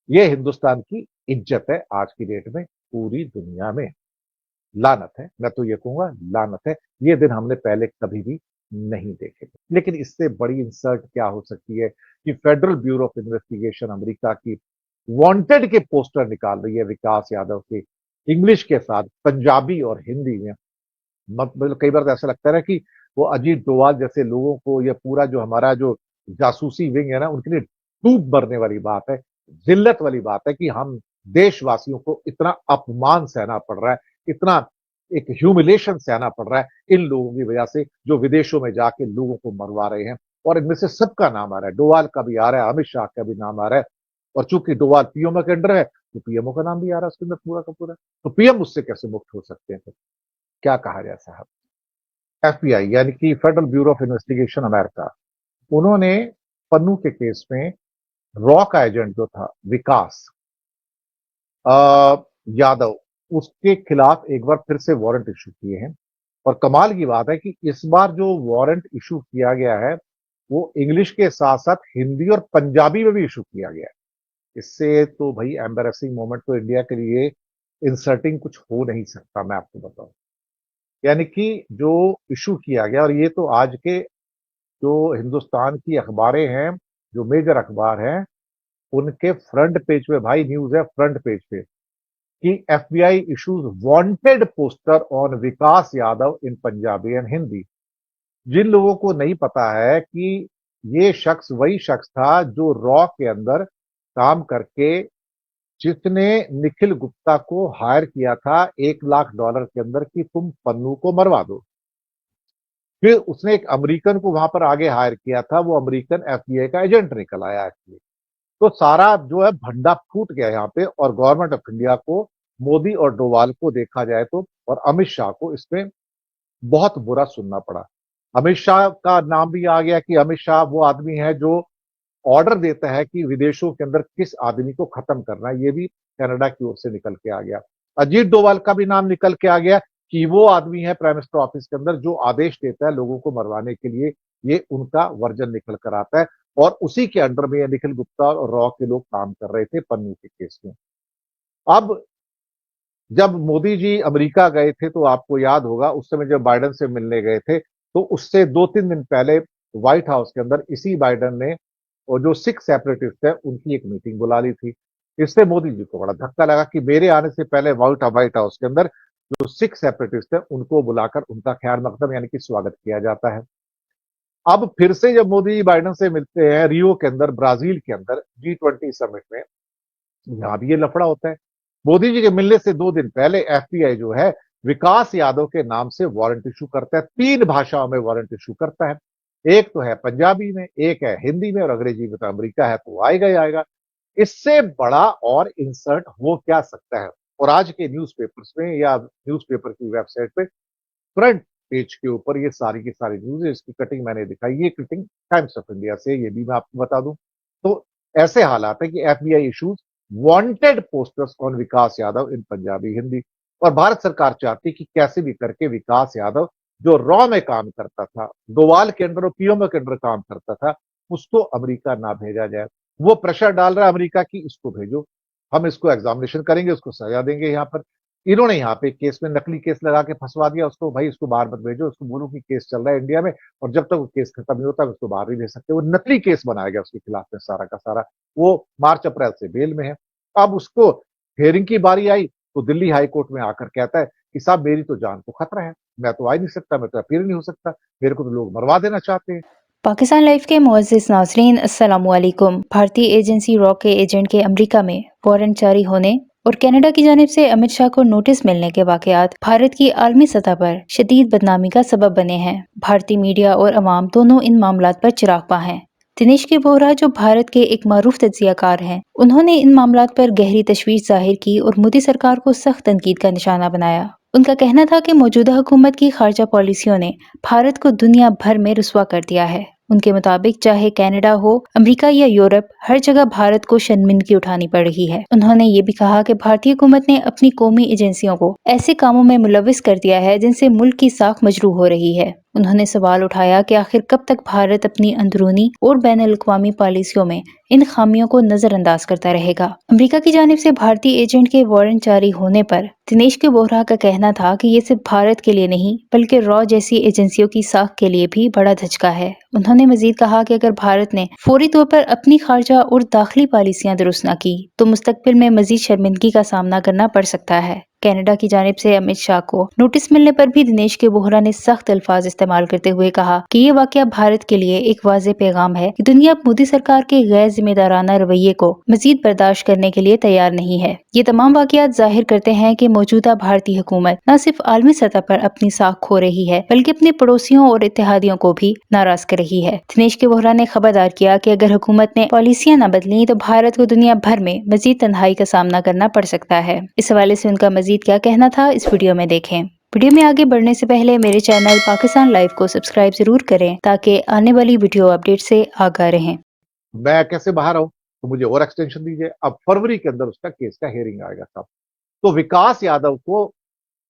ये हिंदुस्तान की इज्जत है आज की डेट में पूरी दुनिया में। लानत है, मैं तो ये कहूंगा लानत है। ये दिन हमने पहले कभी भी नहीं देखे थे। लेकिन इससे बड़ी इंसल्ट क्या हो सकती है कि federal bureau of investigation America की वांटेड के पोस्टर निकाल रही है विकास यादव के, इंग्लिश के साथ पंजाबी और हिंदी में। मतलब कई बार तो ऐसा लगता है ना कि वो अजीत डोभाल जैसे लोगों को, ये पूरा जो हमारा जो जासूसी विंग है ना, उनके लिए डूब मरने वाली बात है, जिल्लत वाली बात है कि हम देशवासियों को इतना अपमान सहना पड़ रहा है, इतना एक ह्यूमिलेशन सहना पड़ रहा है इन लोगों की वजह से जो विदेशों में जाके लोगों को मरवा रहे हैं। और इनमें से सबका नाम आ रहा है, डोभाल का भी आ रहा है, अमित शाह का भी नाम आ रहा है। और चूंकि डोभाल पीएमओ के अंडर है तो पीएमओ का नाम भी आ रहा है उसके अंदर पूरा का पूरा। तो पीएम उससे कैसे मुक्त हो सकते हैं? तो क्या कहा जाए साहब। एफबीआई यानी कि federal bureau of investigation America, उन्होंने पन्नू के केस में रॉ का एजेंट जो था विकास यादव, उसके खिलाफ एक बार फिर से वारंट इशू किए हैं। और कमाल की बात है कि इस बार जो वारंट इशू किया गया है वो इंग्लिश के साथ साथ हिंदी और पंजाबी में भी इशू किया गया है। इससे तो भाई एम्बेरसिंग मोमेंट तो इंडिया के लिए इंसर्टिंग कुछ हो नहीं सकता, मैं आपको बताऊं। यानी कि जो इशू किया गया, और ये तो आज के जो हिंदुस्तान की अखबारें हैं, जो मेजर अखबार हैं, उनके फ्रंट पेज पे भाई न्यूज है, फ्रंट पेज पे कि FBI issues wanted poster on Vikas Yadav in Punjabi and Hindi. जिन लोगों को नहीं पता है कि ये शख्स वही शख्स था जो रॉ के अंदर काम करके, जिसने निखिल गुप्ता को हायर किया था $1 लाख के अंदर कि तुम पन्नू को मरवा दो। फिर उसने एक अमेरिकन को वहां पर आगे हायर किया था, वो अमेरिकन एफबीआई का एजेंट निकल आया एक्चुअली। तो सारा जो है भंडा फूट गया यहाँ पे, और गवर्नमेंट ऑफ इंडिया को, मोदी और डोवाल को देखा जाए तो, और अमित शाह को इसमें बहुत बुरा सुनना पड़ा। अमित शाह का नाम भी आ गया कि अमित शाह वो आदमी है जो ऑर्डर देता है कि विदेशों के अंदर किस आदमी को खत्म करना है, ये भी कनाडा की ओर से निकल के आ गया। अजीत डोभाल का भी नाम निकल के आ गया कि वो आदमी है प्राइम मिनिस्टर ऑफिस के अंदर जो आदेश देता है लोगों को मरवाने के लिए, ये उनका वर्जन निकल कर आता है। और उसी के अंडर में निखिल गुप्ता और रॉ के लोग काम कर रहे थे पन्नू के केस में। अब जब मोदी जी अमेरिका गए थे तो आपको याद होगा उस समय जब बाइडन से मिलने गए थे, तो उससे 2-3 दिन पहले व्हाइट हाउस के अंदर इसी बाइडन ने, और जो सिख सेपरेटिस्ट है, उनकी एक मीटिंग बुला ली थी। इससे मोदी जी को बड़ा धक्का लगा कि मेरे आने से पहले व्हाइट हाउस के अंदर जो सिख सेपरेटिस्ट है उनको बुलाकर उनका खैर मकदम यानी कि स्वागत किया जाता है। अब फिर से जब मोदी जी बाइडन से मिलते हैं रियो के अंदर, ब्राजील के अंदर G20 समिट में, यहां भी ये लफड़ा होता है। मोदी जी के मिलने से 2 दिन पहले एफबीआई जो है विकास यादव के नाम से वारंट इशू करता है, 3 भाषाओं में वारंट इशू करता है। एक तो है पंजाबी में, एक है हिंदी में, और अंग्रेजी में तो अमेरिका है तो आएगा ही आएगा। इससे बड़ा और इंसर्ट हो क्या सकता है? और आज के न्यूज़पेपर्स में या न्यूज़पेपर की वेबसाइट पे फ्रंट पेज के ऊपर ये सारी की सारी न्यूज है। इसकी कटिंग मैंने दिखाई, ये कटिंग टाइम्स ऑफ इंडिया से, ये भी मैं आपको बता दूं। तो ऐसे हालात है कि FBI issues wanted posters on Vikas Yadav in Punjabi Hindi. और भारत सरकार चाहती कि कैसे भी करके विकास यादव जो रॉ में काम करता था, डोवाल के अंडर और पीएमओ के अंडर काम करता था, उसको अमेरिका ना भेजा जाए। वो प्रेशर डाल रहा है अमेरिका की इसको भेजो, हम इसको एग्जामिनेशन करेंगे, उसको सजा देंगे। यहाँ पर इन्होंने यहाँ पे केस में नकली केस लगा के फंसवा दिया उसको, भाई उसको बाहर मत भेजो, उसको बोलो कि केस चल रहा है इंडिया में, और जब तक वो केस खत्म नहीं होता उसको बाहर नहीं भेज सकते। वो नकली केस बनाया गया उसके खिलाफ में सारा का सारा। वो मार्च अप्रैल से बेल में है। अब उसको हियरिंग की बारी आई तो दिल्ली हाई कोर्ट में आकर कहता है कि साहब मेरी तो जान को खतरा है, मैं तो आ ही नहीं सकता, मैं तो अपील नहीं हो सकता, मेरे को तो लोग मरवा देना चाहते हैं। पाकिस्तान लाइव के मुअज़्ज़िज़ नाज़रीन, अस्सलामुअलैकुम। भारतीय एजेंसी रॉ के एजेंट के अमेरिका में वारंट जारी होने और कनाडा की जानिब से अमित शाह को नोटिस मिलने के वाकयात भारत की आलमी सतह पर शदीद बदनामी का सबब बने हैं। भारतीय मीडिया और अवाम दोनों इन मामलात पर चिरागपा हैं। दिनेश के बोहरा जो भारत के एक मारूफ तज्ज़ियाकार हैं, उन्होंने इन मामलात पर गहरी तशवीश जाहिर की और मोदी सरकार को सख्त तनकीद का निशाना बनाया। उनका कहना था कि मौजूदा हुकूमत की खारजा पॉलिसियों ने भारत को दुनिया भर में रुस्वा कर दिया है। उनके मुताबिक चाहे कनाडा हो, अमेरिका या यूरोप, हर जगह भारत को शर्मिंदगी उठानी पड़ रही है। उन्होंने ये भी कहा कि भारतीय हुकूमत ने अपनी कौमी एजेंसियों को ऐसे कामों में मुलविस कर दिया है जिनसे मुल्क की साख मजरूह हो रही है। उन्होंने सवाल उठाया कि आखिर कब तक भारत अपनी अंदरूनी और बैनुल-अक़वामी पॉलिसियों में इन खामियों को नजरअंदाज करता रहेगा। अमेरिका की जानिब से भारतीय एजेंट के वारंट जारी होने पर दिनेश के बोहरा का कहना था कि ये सिर्फ भारत के लिए नहीं बल्कि रॉ जैसी एजेंसियों की साख के लिए भी बड़ा धचका है। उन्होंने मजीद कहा कि अगर भारत ने फौरी तौर पर अपनी खारजा और दाखिली पॉलिसियां दुरुस्त न की तो मुस्तकबिल में मजीद शर्मिंदगी का सामना करना पड़ सकता है। कनाडा की जानिब से अमित शाह को नोटिस मिलने पर भी दिनेश के बोहरा ने सख्त अल्फाज इस्तेमाल करते हुए कहा कि ये वाकया भारत के लिए एक वाज़ेह पैगाम है कि दुनिया अब मोदी सरकार के गैर जिम्मेदाराना रवैये को मजीद बर्दाश्त करने के लिए तैयार नहीं है। ये तमाम वाकयात जाहिर करते हैं कि मौजूदा भारतीय हुकूमत न सिर्फ आलमी सतह पर अपनी साख खो रही है बल्कि अपने पड़ोसियों और इत्तेहादियों को भी नाराज कर रही है। दिनेश के बोहरा ने खबरदार किया कि अगर हुकूमत ने पॉलिसियां न बदली तो भारत को दुनिया भर में मजीद तन्हाई का सामना करना पड़ सकता है। इस हवाले से उनका मजीद क्या कहना था इस वीडियो में देखें। वीडियो में आगे बढ़ने से पहले मेरे चैनल पाकिस्तान लाइव को सब्सक्राइब जरूर करें ताकि आने वाली वीडियो अपडेट से आगाह रहें। मैं कैसे बाहर आऊं, तो मुझे और एक्सटेंशन दीजिए। अब फरवरी के अंदर उसका केस का हियरिंग आएगा साहब। तो विकास यादव को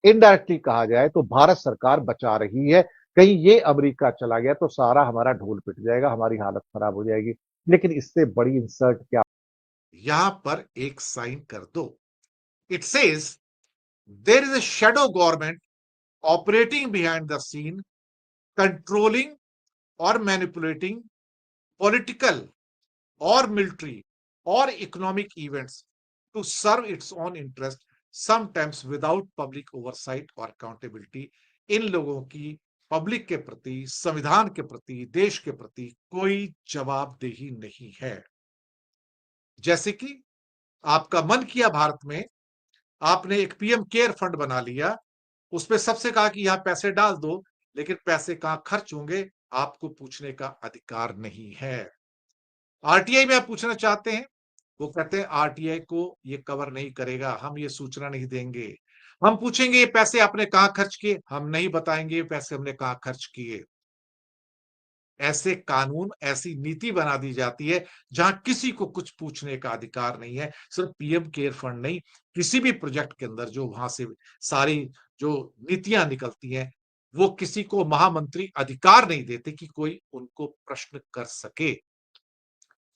इनडायरेक्टली कहा जाए तो भारत सरकार बचा रही है। कहीं ये अमेरिका चला गया तो सारा हमारा ढोल पिट जाएगा, हमारी हालत खराब हो जाएगी। लेकिन इससे बड़ी इंसल्ट क्या, यहां पर एक साइन कर दो। It says there is a shadow government operating behind the scene, controlling और मैनिपुलेटिंग पॉलिटिकल और मिलिट्री और economic events to serve its own interest, sometimes without public oversight और अकाउंटेबिलिटी। इन लोगों की पब्लिक के प्रति, संविधान के प्रति, देश के प्रति कोई जवाबदेही नहीं है। जैसे कि आपका मन किया भारत में, आपने एक पीएम केयर फंड बना लिया, उसमें सबसे कहा कि यहां पैसे डाल दो, लेकिन पैसे कहां खर्च होंगे आपको पूछने का अधिकार नहीं है। आरटीआई में आप पूछना चाहते हैं, वो कहते हैं आरटीआई को ये कवर नहीं करेगा, हम ये सूचना नहीं देंगे। हम पूछेंगे ये पैसे आपने कहां खर्च किए, हम नहीं बताएंगे ये पैसे हमने कहां खर्च किए। ऐसे कानून, ऐसी नीति बना दी जाती है जहां किसी को कुछ पूछने का अधिकार नहीं है। सिर्फ पीएम केयर फंड नहीं, किसी भी प्रोजेक्ट के अंदर जो वहां से सारी जो नीतियां निकलती हैं, वो किसी को महामंत्री अधिकार नहीं देते कि कोई उनको प्रश्न कर सके।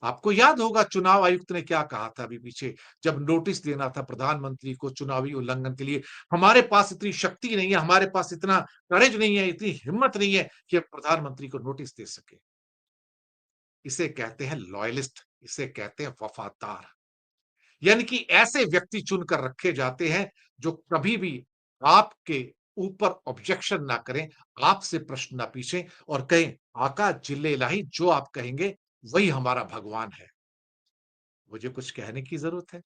आपको याद होगा चुनाव आयुक्त ने क्या कहा था अभी पीछे, जब नोटिस देना था प्रधानमंत्री को चुनावी उल्लंघन के लिए, हमारे पास इतनी शक्ति नहीं है, हमारे पास इतना करेज नहीं है, इतनी हिम्मत नहीं है कि हम प्रधानमंत्री को नोटिस दे सके। इसे कहते हैं लॉयलिस्ट, इसे कहते हैं वफादार। यानी कि ऐसे व्यक्ति चुनकर रखे जाते हैं जो कभी भी आपके ऊपर ऑब्जेक्शन ना करें, आपसे प्रश्न ना पूछें और कहें आका जिल्ले इलाही, जो आप कहेंगे वही हमारा भगवान है। मुझे कुछ कहने की जरूरत है।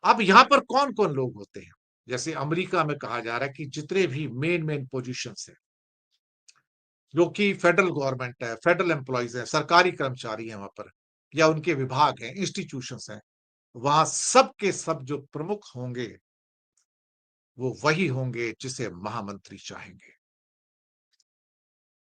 अब यहां पर कौन कौन लोग होते हैं? जैसे अमेरिका में कहा जा रहा है कि जितने भी मेन पोजीशंस हैं, जो कि फेडरल गवर्नमेंट है, फेडरल एम्प्लॉइज है, सरकारी कर्मचारी हैं वहां पर, या उनके विभाग हैं, इंस्टीट्यूशंस हैं, वहां सब के सब जो प्रमुख होंगे वो वही होंगे जिसे महामंत्री चाहेंगे।